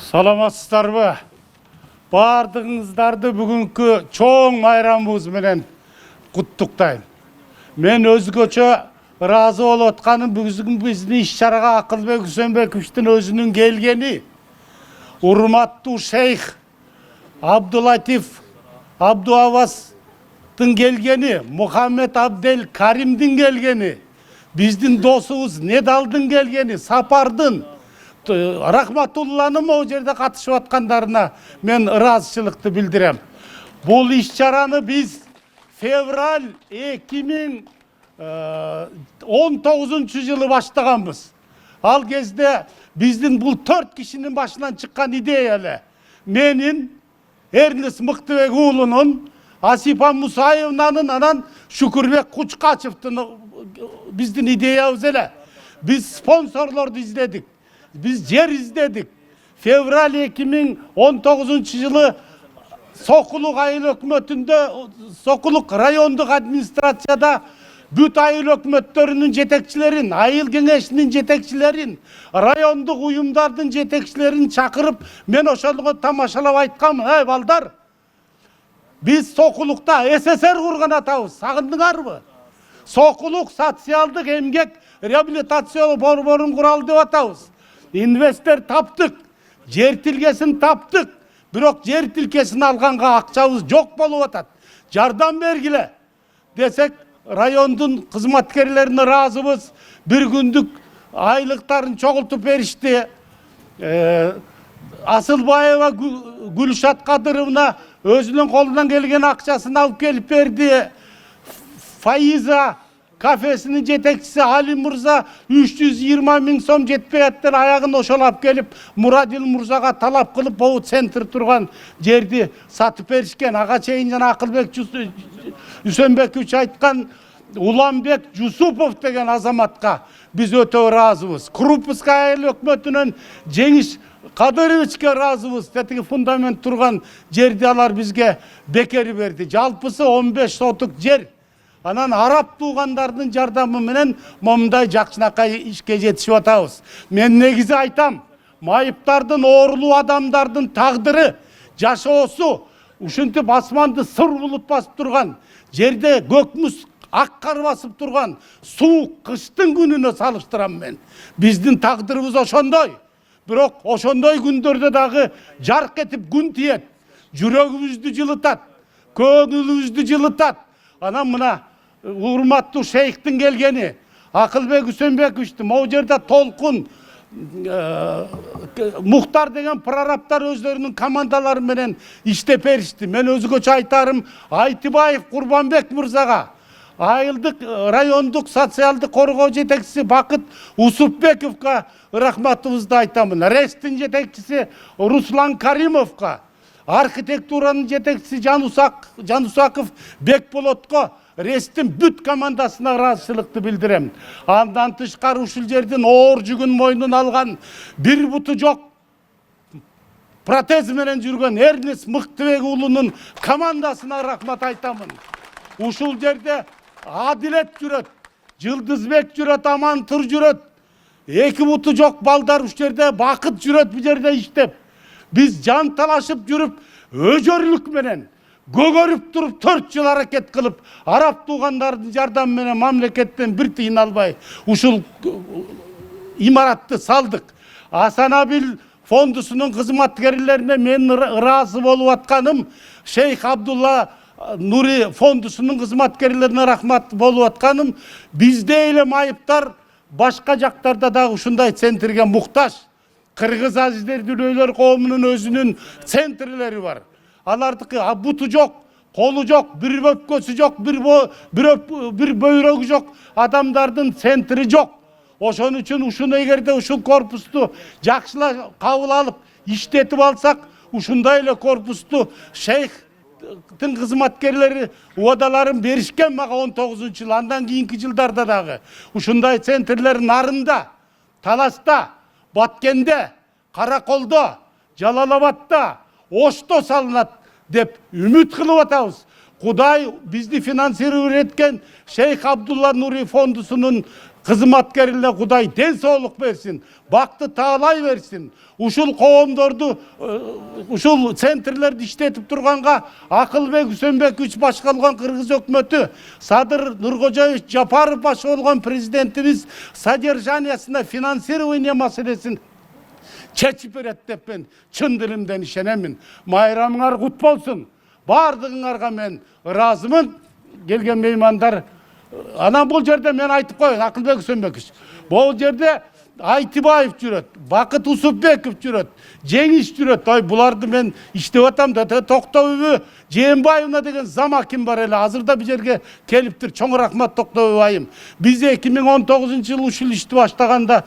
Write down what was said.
Саламатсыздарбы? Бардыгыңыздарды бүгүнкү чоң майрамыбыз менен куттуктайм. Мен өзгөчө ыраазы болуп атканым бүгүнкү биздин иш-чарага Акылбек Үсөнбековичтин өзүнүн келгени. Урматтуу шейх Абдулатиф Абдуавастын келгени, Мухаммед Абдел Каримдин келгени, биздин досубуз Недалдын келгени, Сапардын, Рахматулланын могу жерде катышып аткандарына мен ыраазычылыкты билдирем. Бул иш-чараны биз февраль 2019-жылы баштаганбыз. Ал кезде биздин бул 4 кишинин башынан чыккан идея эле. Менин, Эрнест Мыктыбек уулунун, Асипа Мусаевнанын, анан Шүкүрбек Кучкачевдин биздин идеябыз эле. Биз спонсорлорду издедик. Biz yer izledik. Fevral 2019-жылы Sokuluk ayıl hökümetinde, Sokuluk rayonduk administrasyada büt ayıl hökümetlerinin jetekçilerin, ayıl kengeşinin jetekçilerin, rayonduk uyumdardın jetekçilerin çakırıp men oşalığı tamaşalap aytkamın. Hey baldar, biz Sokulukta SSR kurgan atabız. Sağındыңарбы? Sokuluk sosyaldık emgek reabilitasyonu borborun kuralı dep atabız. İnvestör taptık, yer tilkesini taptık. Bирок жер тилкесин алганга акчабыз жок болуп атат. Жардам бергиле десек, райондун кызматкерлерине ыраазыбыз. Bir күндүк айлыктарын чогултуп беришти. Асылбаева Гүлшат Кадыровна өзүнүн колунан келген акчасын алып келип берди. Фаиза kafesinin jetekçisi Ali Murza 320 ming so'm жетпей аттыр ayağını oşalap gelip Muradil Murzaga talap kılıp bu center turgan жерди satıp berişken. Ağa çeyincan Akılbek Üsönbekovич aytkan Ulanbek Jusupov degen azamatка biz öte razыбыз. Крупская айыл өкмөтүнөн Жеңиш Кадыровичке разыбыз. Тетиги фундамент турган жерди алар бизге бекери берди. Жалпысы 15 сотук жер. Анан араб туғандардың жардамы менен момундай жакшынакай ишке жетишип атабыз. Мен негизи айтам, майыптардын, оорулуу адамдардын тагдыры, жашоосу ушинтип асманды сыр булут басып турган, жерде көкмүз ак кар басып турган суук кыштын күнүнө салыштырам мен. Биздин тагдырыбыз ошондой. Бирок ошондой күндөрдө дагы жарк этип күн тиет, жүрөгүбүздү жылытат, көңүлүбүздү жылытат. Анан мына урматтуу шейхтин келгени, Акылбек Үсөнбековичтин могу жерде толкун Мухтар деген прорабтар өздөрүнүн командалары менен иштеп беришти. Мен өзгөчө айтарым Айтыбаев Курбанбек мырзага, айылдык райондук социалдык коргоо жетекчиси Бакыт Усупбековго рахматыбызды айтамын. Рестин жетекчиси Руслан Каримовго, архитектуранын жетекчиси Жанусаков Бекболотко, Рестин бүт командасына ыраазычылыкты билдирем. Андан тышкары ушул жердин оор жүгүн мойнуна алган, бир буту жок протез менен жүргөн Эрнест Мыктыбек уулунун командасына рахмат айтамын. Ушул жерде Адилет жүрөт, Жылдызбек жүрөт, Амантыр жүрөт. Эки буту жок балдар ушул жерде, Бакыт жүрөт бу жерде иштеп. Биз жан талашып жүрүп, өжөрлүк менен көгөрүп туруп 4 жыл аракет кылып, араб туугандардын жардамы менен мамлекеттен бир тыйын албай ушул имаратты салдык. Асанабил фондусунун кызматкерлерине мен ыраазы болуп атканым, Шейх Абдулла Нури фондусунун кызматкерлерине рахмат болуп атканым, бизде эле майыптар башка жактарда дагы ушундай центрге муктаж. Кыргыз азиздер дүлөйлөр коомунун өзүнүн центрлери бар. Алардыкы буту жок, колу жок, бир өпкөсү жок, бир бөйрөгү жок, адамдардын центри жок. Ошон үчүн ушуну эгерде ушул корпусту жакшылап кабыл алып, иштетип алсак, ушундай эле корпусту шейхтин кызматкерлери убадаларын беришкен мага 19-жылы, андан кийинки жылдарда дагы. Ушундай центрлер Нарында, Таласта, Баткенде, Караколдо, Жалалабадта, Ошто салынат деп үмүт кылып атабыз. Кудай бизди финансировать эткен Шейх Абдулла Нури фондусунун кызматкерлерге Кудай ден соолук берсин, бакты таалай берсин. Ушул коомдорду, ушул центрлерди иштетип турганга Акылбек Үсөнбекович башкарган Кыргыз өкмөтү, Садыр Нуркожоевич Жапаров башкарган президентибиз содержаниясына финансирование маселесин чечип берет деп мен чын дилимден ишенемин. Майрамыңар кут болсун. Бардыгыңарга мен ыраазымын. Келген меймандар, анан бул жерде мен айтып коеюн, Акылбек Үсөнбекович. Бул жерде Айтыбаев жүрөт, Бакыт Усупбеков жүрөт, Жеңиш жүрөт. Ой, буларды мен иштеп атам да, Токтобүбү Жээнбаевна деген зама ким бар эле, азырда бул жерге келиптир. Чоң рахмат Токтобү айым. Биз 2019 жылы ушул ишти баштаганда